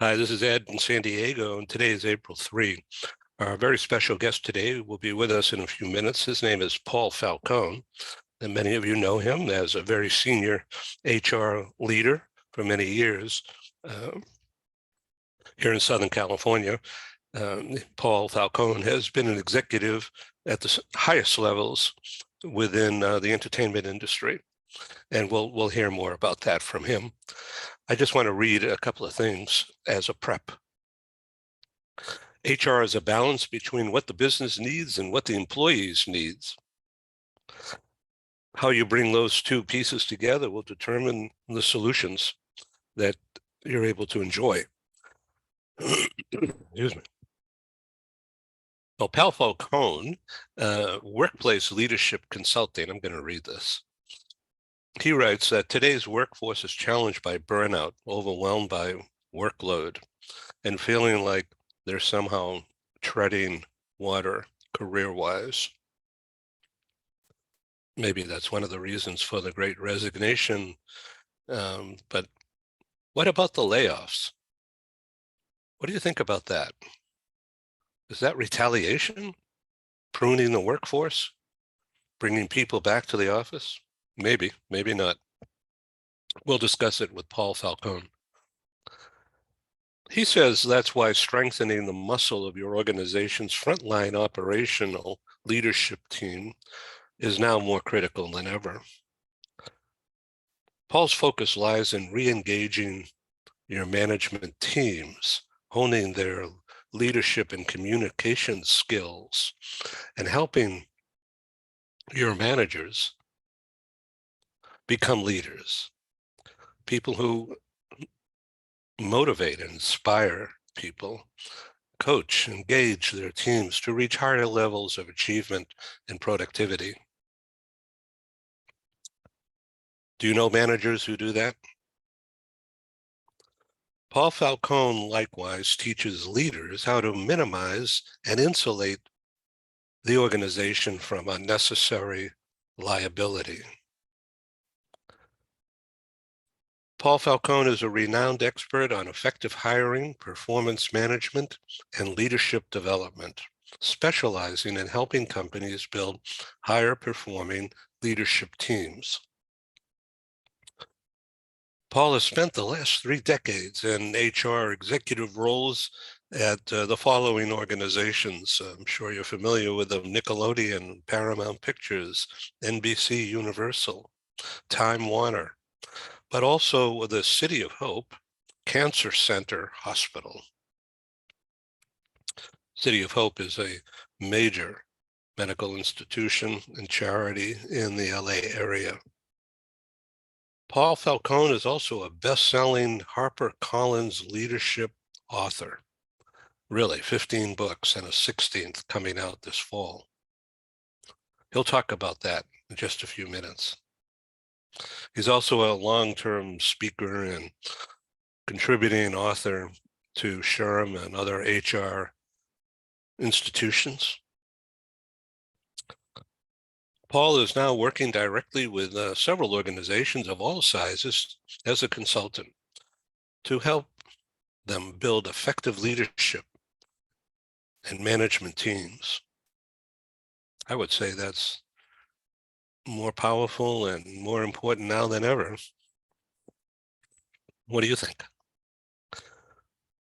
Hi, this is Ed in San Diego, and today is April 3. Our very special guest today will be with us in a few minutes. His name is Paul Falcone, and many of you know him as a very senior HR leader for many years here in Southern California. Paul Falcone has been an executive at the highest levels within the entertainment industry, and we'll hear more about that from him. I just want to read a couple of things as a prep. HR is a balance between what the business needs and what the employees needs. How you bring those two pieces together will determine the solutions that you're able to enjoy. Excuse me. Well, Paul Falcone, workplace leadership consulting, I'm going to read this. He writes that today's workforce is challenged by burnout, overwhelmed by workload, and feeling like they're somehow treading water career-wise. Maybe that's one of the reasons for the Great Resignation. But what about the layoffs? What do you think about that? Is that retaliation? Pruning the workforce? Bringing people back to the office? Maybe, maybe not. We'll discuss it with Paul Falcone. He says that's why strengthening the muscle of your organization's frontline operational leadership team is now more critical than ever. Paul's focus lies in re-engaging your management teams, honing their leadership and communication skills, and helping your managers become leaders, people who motivate and inspire people, coach, engage their teams to reach higher levels of achievement and productivity. Do you know managers who do that? Paul Falcone likewise teaches leaders how to minimize and insulate the organization from unnecessary liability. Paul Falcone is a renowned expert on effective hiring, performance management, and leadership development, specializing in helping companies build higher performing leadership teams. Paul has spent the last 3 decades in HR executive roles at the following organizations. I'm sure you're familiar with them: Nickelodeon, Paramount Pictures, NBC Universal, Time Warner, but also the City of Hope Cancer Center Hospital. City of Hope is a major medical institution and charity in the LA area. Paul Falcone is also a best-selling HarperCollins leadership author. Really, 15 books and a 16th coming out this fall. He'll talk about that in just a few minutes. He's also a long-term speaker and contributing author to SHRM and other HR institutions. Paul is now working directly with several organizations of all sizes as a consultant to help them build effective leadership and management teams. I would say that's more powerful and more important now than ever. What do you think?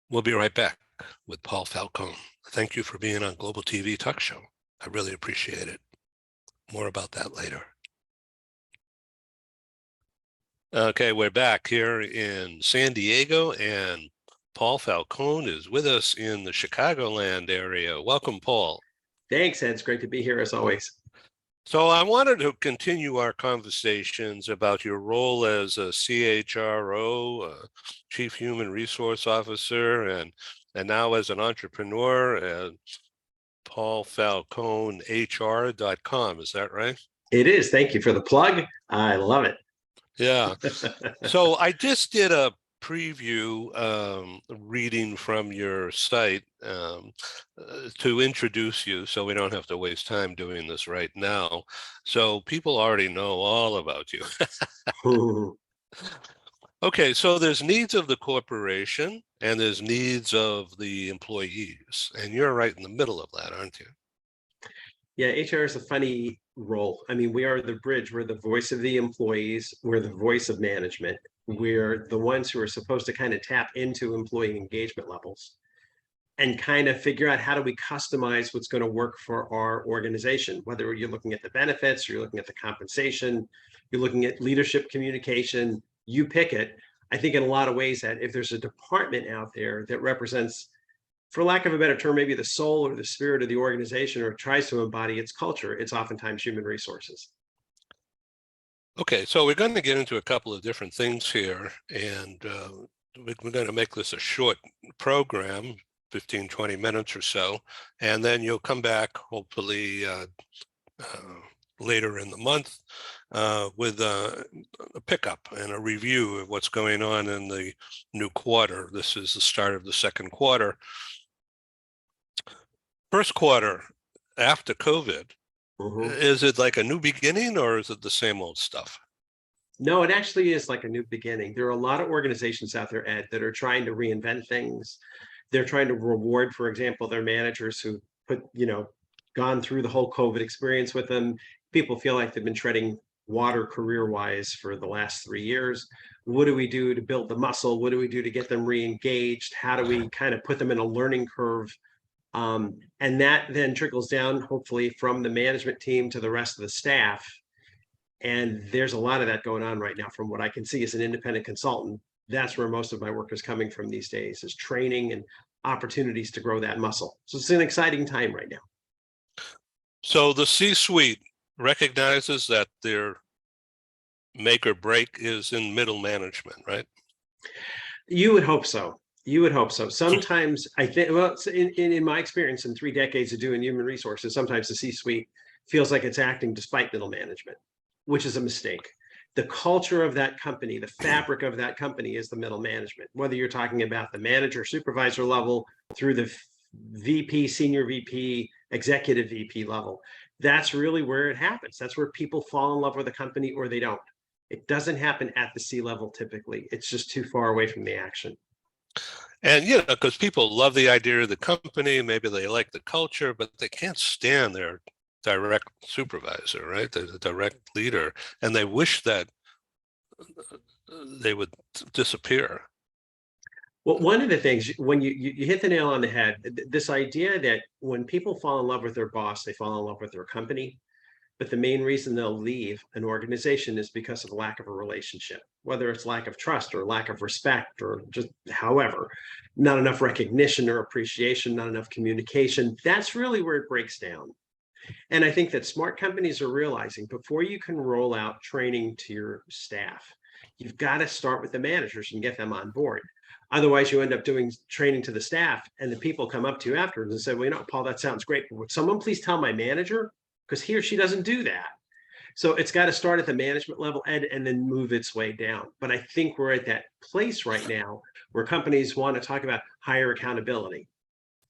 We'll be right back with Paul Falcone. Thank you for being on Global TV Talk Show. I really appreciate it. More about that later. Okay, we're back here in San Diego, and Paul Falcone is with us in the Chicagoland area. Welcome, Paul. Thanks, Ed. It's great to be here as always. So I wanted to continue our conversations about your role as a CHRO, Chief Human Resource Officer, and now as an entrepreneur at paulfalconehr.com. Is that right? It is. Thank you for the plug. I love it. Yeah. So I just did a preview reading from your site to introduce you, so we don't have to waste time doing this right now. So people already know all about you. Okay, so there's needs of the corporation and there's needs of the employees, and you're right in the middle of that, aren't you? Yeah, HR is a funny role. I mean, we are the bridge. We're the voice of the employees. We're the voice of management. We're the ones who are supposed to kind of tap into employee engagement levels and kind of figure out how do we customize what's going to work for our organization, whether you're looking at the benefits, or you're looking at the compensation, you're looking at leadership communication, you pick it. I think in a lot of ways that if there's a department out there that represents, for lack of a better term, maybe the soul or the spirit of the organization, or tries to embody its culture, it's oftentimes human resources. Okay, so we're going to get into a couple of different things here, and we're going to make this a short program, 15, 20 minutes or so, and then you'll come back hopefully later in the month with a pickup and a review of what's going on in the new quarter. This is the start of the second quarter. First quarter after COVID, is it like a new beginning or is it the same old stuff? No, it actually is like a new beginning. There are a lot of organizations out there, Ed, that are trying to reinvent things. They're trying to reward, for example, their managers who gone through the whole COVID experience with them. People feel like they've been treading water career-wise for the last 3 years. What do we do to build the muscle? What do we do to get them re-engaged? How do we kind of put them in a learning curve? And that then trickles down, hopefully, from the management team to the rest of the staff. And there's a lot of that going on right now from what I can see as an independent consultant. That's where most of my work is coming from these days, is training and opportunities to grow that muscle. So it's an exciting time right now. So the C-suite recognizes that their make or break is in middle management, right? You would hope so. You would hope so. Sometimes I think, well, in my experience in 3 decades of doing human resources, sometimes the C-suite feels like it's acting despite middle management, which is a mistake. The culture of that company, the fabric of that company is the middle management, whether you're talking about the manager, supervisor level through the VP, senior VP, executive VP level. That's really where it happens. That's where people fall in love with a company or they don't. It doesn't happen at the C level typically. It's just too far away from the action. And, you know, because people love the idea of the company, maybe they like the culture, but they can't stand their direct supervisor, right? The direct leader, and they wish that they would disappear. Well, one of the things when you hit the nail on the head, this idea that when people fall in love with their boss, they fall in love with their company. But the main reason they'll leave an organization is because of the lack of a relationship, whether it's lack of trust or lack of respect or just however, not enough recognition or appreciation, not enough communication. That's really where it breaks down. And I think that smart companies are realizing before you can roll out training to your staff, you've got to start with the managers and get them on board. Otherwise, you end up doing training to the staff and the people come up to you afterwards and say, well, you know, Paul, that sounds great. But would someone please tell my manager? Because he or she doesn't do that. So it's got to start at the management level, Ed, and then move its way down. But I think we're at that place right now where companies want to talk about higher accountability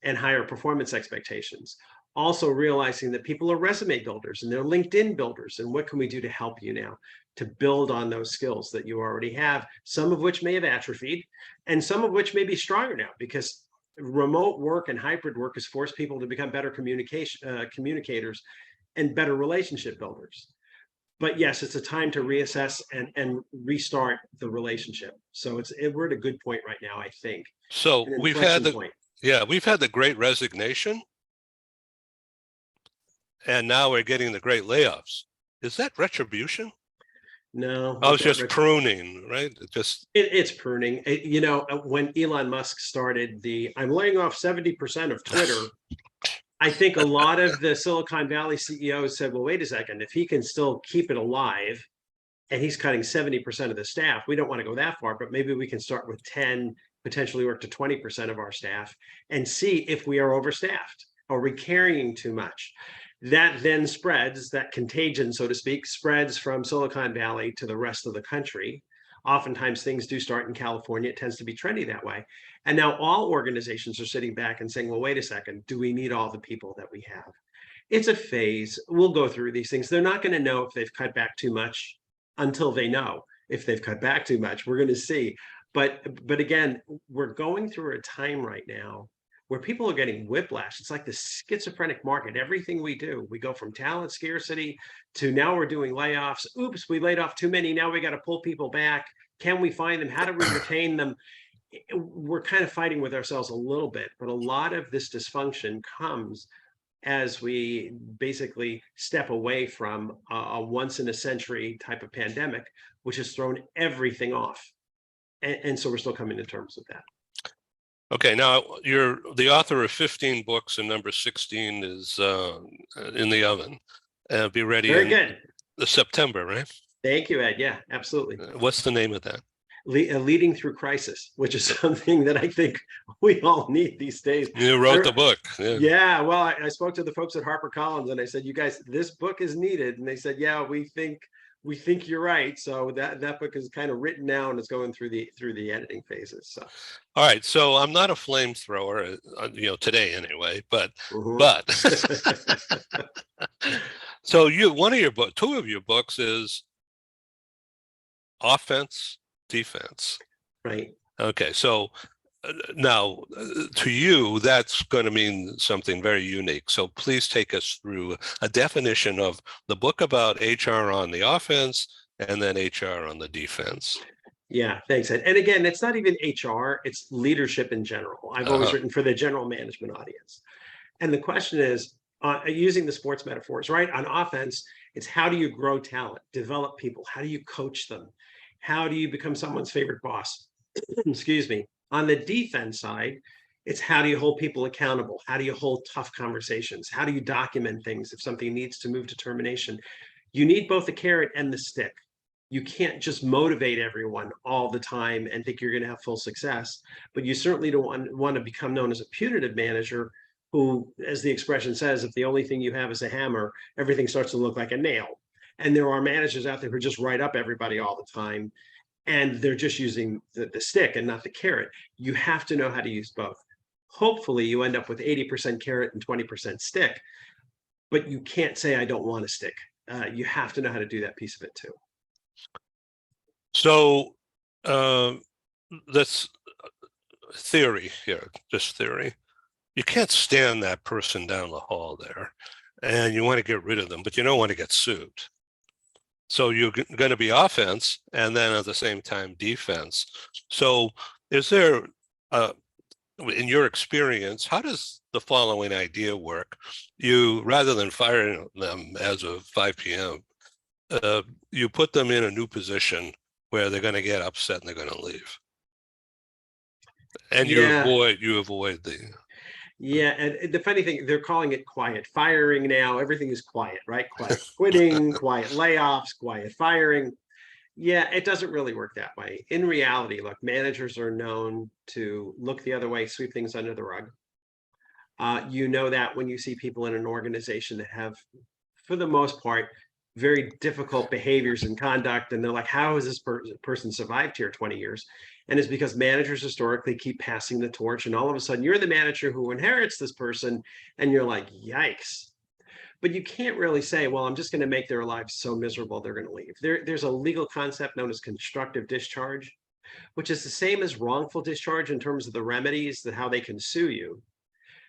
and higher performance expectations. Also realizing that people are resume builders and they're LinkedIn builders. And what can we do to help you now to build on those skills that you already have, some of which may have atrophied and some of which may be stronger now because remote work and hybrid work has forced people to become better communicators and better relationship builders. But yes, it's a time to reassess and restart the relationship. So we're at a good point right now, I think. So we've had we've had the great resignation. And now we're getting the great layoffs. Is that retribution? No. Oh, it's just pruning, right? It's pruning. You know, when Elon Musk started I'm laying off 70% of Twitter, I think a lot of the Silicon Valley CEOs said, well, wait a second, if he can still keep it alive and he's cutting 70% of the staff, we don't want to go that far, but maybe we can start with 10, potentially work to 20% of our staff and see if we are overstaffed. Are we carrying too much? That then spreads, that contagion, so to speak, spreads from Silicon Valley to the rest of the country. Oftentimes things do start in California. It tends to be trendy that way. And now all organizations are sitting back and saying, well, wait a second, do we need all the people that we have? It's a phase. We'll go through these things. They're not going to know if they've cut back too much until they know. if they've cut back too much. We're going to see. But again, we're going through a time right now where people are getting whiplash. It's like the schizophrenic market. Everything we do, we go from talent scarcity to now we're doing layoffs. Oops, we laid off too many. Now we got to pull people back. Can we find them? How do we retain them? We're kind of fighting with ourselves a little bit, but a lot of this dysfunction comes as we basically step away from a once in a century type of pandemic, which has thrown everything off. And so we're still coming to terms with that. Okay, now you're the author of 15 books, and number 16 is in the oven. Be ready Very in good. September, right? Thank you, Ed. Yeah, absolutely. What's the name of that? Leading through crisis, which is something that I think we all need these days. You wrote the book. Yeah, well, I spoke to the folks at HarperCollins and I said, you guys, this book is needed. And they said, yeah, we think you're right. So that book is kind of written now and it's going through the editing phases. So all right, so I'm not a flamethrower, today anyway, but so two of your books is offense, defense. Right. Okay, so now to you, that's going to mean something very unique. So please take us through a definition of the book about HR on the offense and then HR on the defense. Yeah, thanks, Ed. And again, it's not even HR, it's leadership in general. I've always written for the general management audience. And the question is, using the sports metaphors, right? On offense, it's how do you grow talent, develop people? How do you coach them? How do you become someone's favorite boss? Excuse me. On the defense side, it's how do you hold people accountable? How do you hold tough conversations? How do you document things if something needs to move to termination? You need both the carrot and the stick. You can't just motivate everyone all the time and think you're going to have full success, but you certainly don't want to become known as a punitive manager who, as the expression says, if the only thing you have is a hammer, everything starts to look like a nail. And there are managers out there who just write up everybody all the time, and they're just using the stick and not the carrot. You have to know how to use both. Hopefully you end up with 80% carrot and 20% stick, but you can't say, I don't want a stick. You have to know how to do that piece of it too. So that's theory here, just theory. You can't stand that person down the hall there, and you want to get rid of them, but you don't want to get sued. So you're going to be offense and then at the same time defense. So is there, in your experience, how does the following idea work? You, rather than firing them as of 5 p.m., you put them in a new position where they're going to get upset and they're going to leave. And you avoid the... Yeah, and the funny thing, they're calling it quiet firing now. Everything is quiet, right? Quiet quitting, quiet layoffs, quiet firing. Yeah, it doesn't really work that way. In reality, look, managers are known to look the other way, sweep things under the rug. You know that when you see people in an organization that have, for the most part, very difficult behaviors and conduct, and they're like, how has this person survived here 20 years? And it's because managers historically keep passing the torch, and all of a sudden you're the manager who inherits this person, and you're like, yikes. But you can't really say, well, I'm just going to make their lives so miserable they're going to leave. There's a legal concept known as constructive discharge, which is the same as wrongful discharge in terms of the remedies, how they can sue you.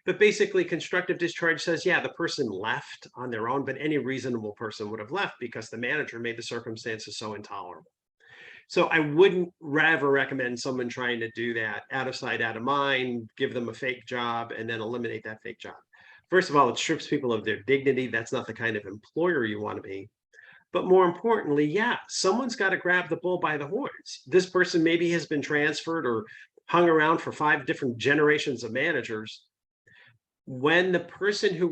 But basically, constructive discharge says, yeah, the person left on their own, but any reasonable person would have left because the manager made the circumstances so intolerable. So I wouldn't rather recommend someone trying to do that out of sight, out of mind, give them a fake job, and then eliminate that fake job. First of all, it strips people of their dignity. That's not the kind of employer you want to be. But more importantly, yeah, someone's got to grab the bull by the horns. This person maybe has been transferred or hung around for 5 different generations of managers. When the person who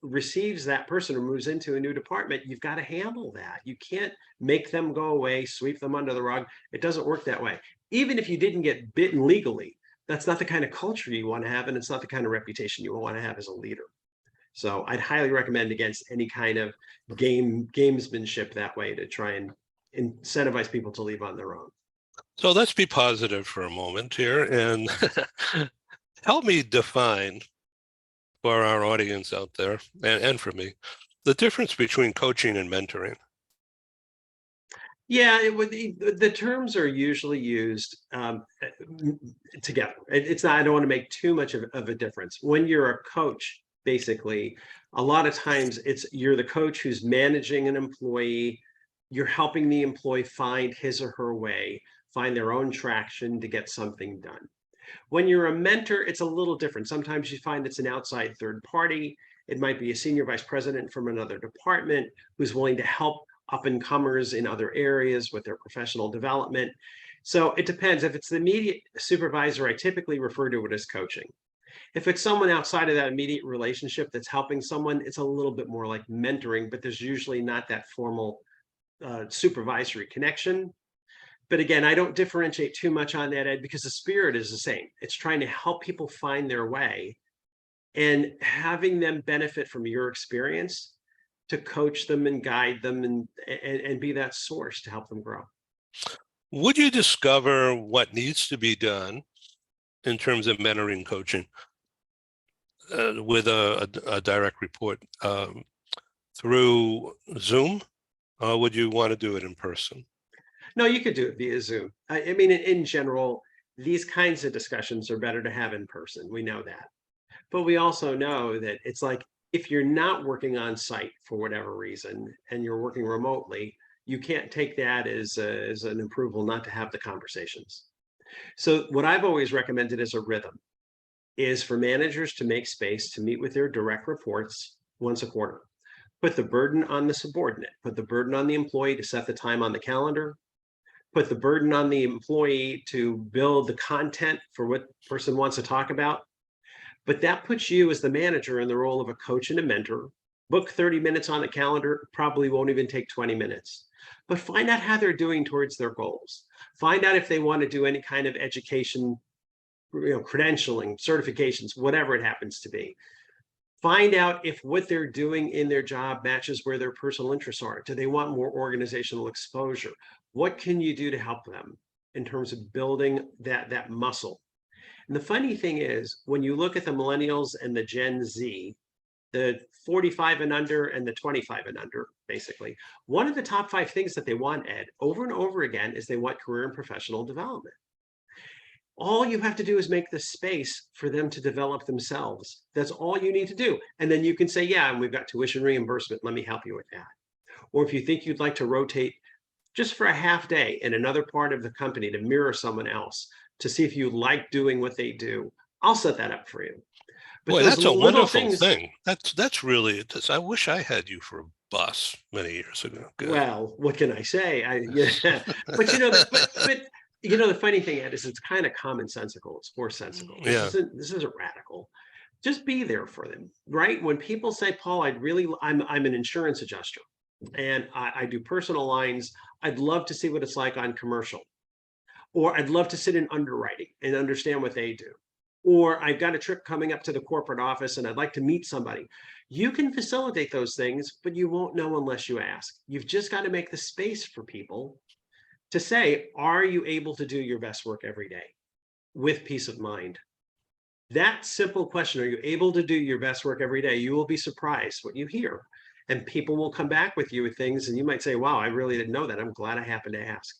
receives that person or moves into a new department, you've got to handle that. You can't make them go away, sweep them under the rug. It doesn't work that way. Even if you didn't get bitten legally, that's not the kind of culture you want to have, and it's not the kind of reputation you want to have as a leader. So I'd highly recommend against any kind of gamesmanship that way to try and incentivize people to leave on their own. So let's be positive for a moment here and help me define for our audience out there, and for me, the difference between coaching and mentoring. Yeah, it would, the terms are usually used together. It's not, I don't want to make too much of a difference. When you're a coach, basically, a lot of times you're the coach who's managing an employee. You're helping the employee find his or her way, find their own traction to get something done. When you're a mentor, it's a little different. Sometimes you find it's an outside third party. It might be a senior vice president from another department who's willing to help up and comers in other areas with their professional development. So it depends. If it's the immediate supervisor, I typically refer to it as coaching. If it's someone outside of that immediate relationship that's helping someone, it's a little bit more like mentoring, but there's usually not that formal supervisory connection. But again, I don't differentiate too much on that, Ed, because the spirit is the same. It's trying to help people find their way and having them benefit from your experience to coach them and guide them and be that source to help them grow. Would you discover what needs to be done in terms of mentoring coaching with a direct report through Zoom, or would you want to do it in person? No, you could do it via Zoom. I mean, in general, these kinds of discussions are better to have in person. We know that. But we also know that it's like if you're not working on site for whatever reason and you're working remotely, you can't take that as an approval not to have the conversations. So what I've always recommended as a rhythm is for managers to make space to meet with their direct reports once a quarter. Put the burden on the subordinate, put the burden on the employee to set the time on the calendar, put the burden on the employee to build the content for what person wants to talk about. But that puts you as the manager in the role of a coach and a mentor. Book 30 minutes on the calendar, probably won't even take 20 minutes. But find out how they're doing towards their goals. Find out if they want to do any kind of education, credentialing, certifications, whatever it happens to be. Find out if what they're doing in their job matches where their personal interests are. Do they want more organizational exposure? What can you do to help them in terms of building that muscle? And the funny thing is, when you look at the millennials and the Gen Z, the 45 and under and the 25 and under, basically, one of the top 5 things that they want, Ed, over and over again, is they want career and professional development. All you have to do is make the space for them to develop themselves. That's all you need to do. And then you can say, yeah, and we've got tuition reimbursement. Let me help you with that. Or if you think you'd like to rotate just for a half day in another part of the company to mirror someone else, to see if you like doing what they do, I'll set that up for you. But boy, that's a wonderful things, thing. That's really, I wish I had you for a boss many years ago. Good. Well, what can I say? Yeah. But the funny thing, Ed, is it's kind of commonsensical. It's forsensical. Yeah. This isn't radical. Just be there for them, right? When people say, Paul, I'm an insurance adjuster and I do personal lines. I'd love to see what it's like on commercial, or I'd love to sit in underwriting and understand what they do. Or I've got a trip coming up to the corporate office and I'd like to meet somebody. You can facilitate those things, but you won't know unless you ask. You've just got to make the space for people to say, are you able to do your best work every day with peace of mind? That simple question, are you able to do your best work every day? You will be surprised what you hear. And people will come back with you with things and you might say, wow, I really didn't know that. I'm glad I happened to ask.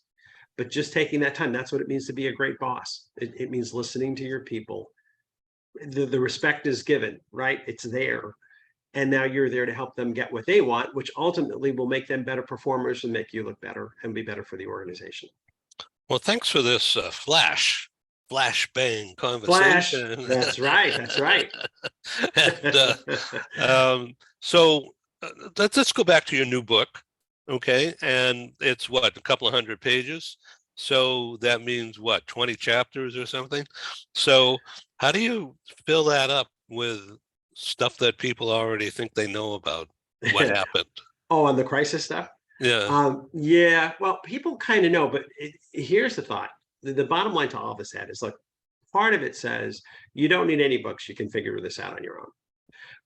But just taking that time, that's what it means to be a great boss. It means listening to your people. The respect is given, right? It's there. And now you're there to help them get what they want, which ultimately will make them better performers and make you look better and be better for the organization. Well, thanks for this flash bang Flash. conversation. That's right. That's right. And so let's go back to your new book. Okay. And it's what, a couple of 100 pages. So that means what, 20 chapters or something. So how do you fill that up with stuff that people already think they know about what happened? Oh, on the crisis stuff? Yeah. Yeah, well, people kind of know, but here's the thought. The bottom line to all this, Ed, is look, part of it says you don't need any books. You can figure this out on your own.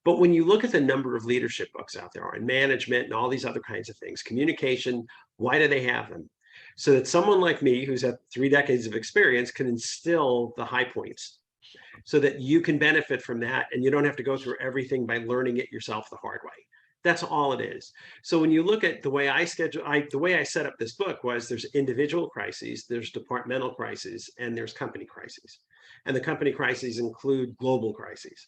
But when you look at the number of leadership books out there and management and all these other kinds of things, communication, why do they have them? So that someone like me, who's had 3 decades of experience, can instill the high points so that you can benefit from that and you don't have to go through everything by learning it yourself the hard way. That's all it is. So when you look at the way I the way I set up this book was there's individual crises, there's departmental crises, and there's company crises. And the company crises include global crises.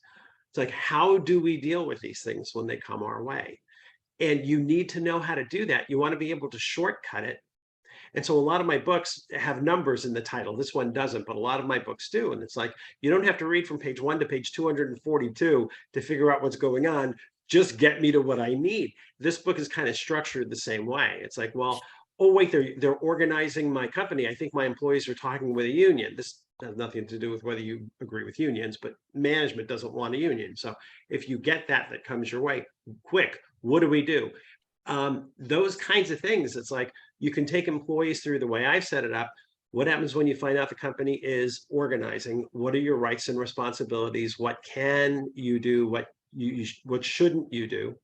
It's like, how do we deal with these things when they come our way? And you need to know how to do that. You want to be able to shortcut it. And so a lot of my books have numbers in the title. This one doesn't, but a lot of my books do. And it's like, you don't have to read from page 1 to page 242 to figure out what's going on. Just get me to what I need. This book is kind of structured the same way. It's like, well, oh wait, they're organizing my company. I think my employees are talking with a union. This has nothing to do with whether you agree with unions, but management doesn't want a union. So if you get that comes your way, quick, what do we do? Those kinds of things. It's like, you can take employees through the way I've set it up. What happens when you find out the company is organizing? What are your rights and responsibilities? What can you do? What shouldn't you do?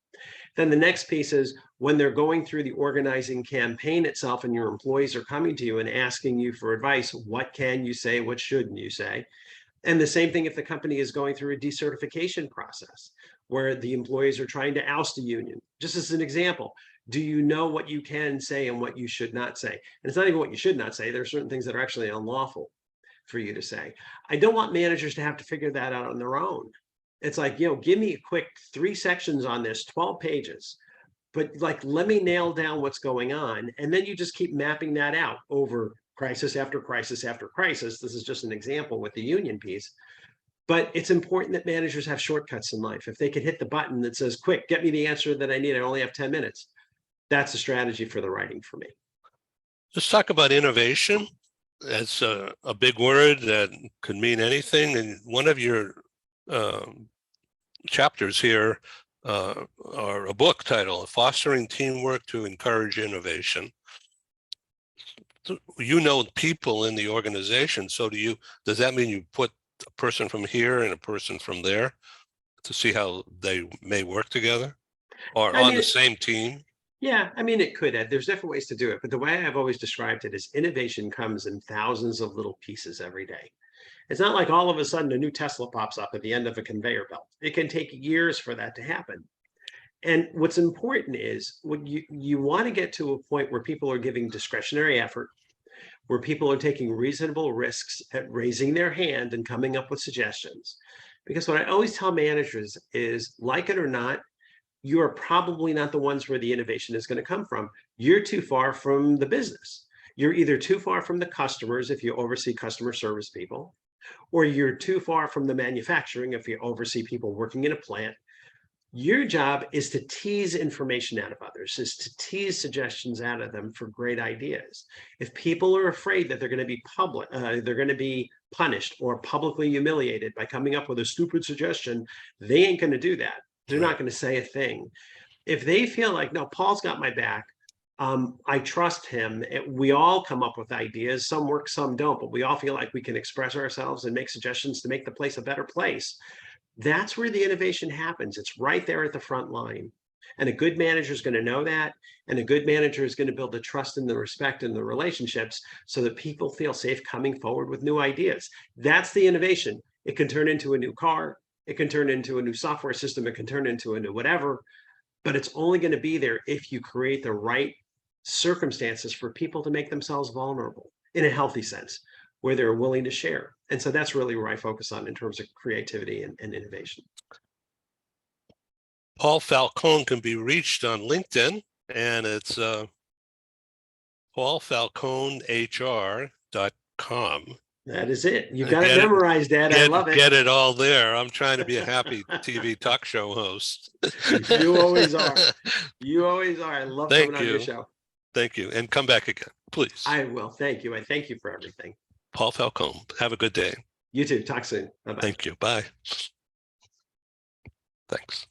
Then the next piece is when they're going through the organizing campaign itself and your employees are coming to you and asking you for advice, what can you say? What shouldn't you say? And the same thing if the company is going through a decertification process where the employees are trying to oust a union. Just as an example, do you know what you can say and what you should not say? And it's not even what you should not say. There are certain things that are actually unlawful for you to say. I don't want managers to have to figure that out on their own. It's like, give me a quick 3 sections on this, 12 pages, but like, let me nail down what's going on. And then you just keep mapping that out over crisis after crisis after crisis. This is just an example with the union piece. But it's important that managers have shortcuts in life. If they could hit the button that says, quick, get me the answer that I need, I only have 10 minutes. That's a strategy for the writing for me. Let's talk about innovation. That's a big word that could mean anything. And one of your chapters here are a book title, Fostering Teamwork to Encourage Innovation. You know people in the organization. So does that mean you put a person from here and a person from there to see how they may work together or on the same team? Yeah, I mean, it could. There's different ways to do it. But the way I've always described it is innovation comes in thousands of little pieces every day. It's not like all of a sudden a new Tesla pops up at the end of a conveyor belt. It can take years for that to happen. And what's important is when you want to get to a point where people are giving discretionary effort, where people are taking reasonable risks at raising their hand and coming up with suggestions. Because what I always tell managers is, like it or not, you are probably not the ones where the innovation is going to come from. You're too far from the business. You're either too far from the customers if you oversee customer service people, or you're too far from the manufacturing if you oversee people working in a plant. Your job is to tease information out of others, is to tease suggestions out of them for great ideas. If people are afraid that they're going to be punished or publicly humiliated by coming up with a stupid suggestion, they ain't going to do that. They're not going to say a thing. If they feel like, no, Paul's got my back, I trust him. We all come up with ideas. Some work, some don't, but we all feel like we can express ourselves and make suggestions to make the place a better place. That's where the innovation happens. It's right there at the front line. And a good manager is going to know that. And a good manager is going to build the trust and the respect and the relationships so that people feel safe coming forward with new ideas. That's the innovation. It can turn into a new car. It can turn into a new software system. It can turn into a new whatever. But it's only going to be there if you create the right circumstances for people to make themselves vulnerable in a healthy sense, where they're willing to share. And so that's really where I focus on in terms of creativity and innovation. Paul Falcone can be reached on LinkedIn, and it's paulfalconehr.com. That is it. You got it memorized, Dad. I love it. Get it all there. I'm trying to be a happy TV talk show host. You always are. You always are. I love coming on your show. Thank you. And come back again, please. I will. Thank you. I thank you for everything. Paul Falcone. Have a good day. You too. Talk soon. Bye-bye. Thank you. Bye. Thanks.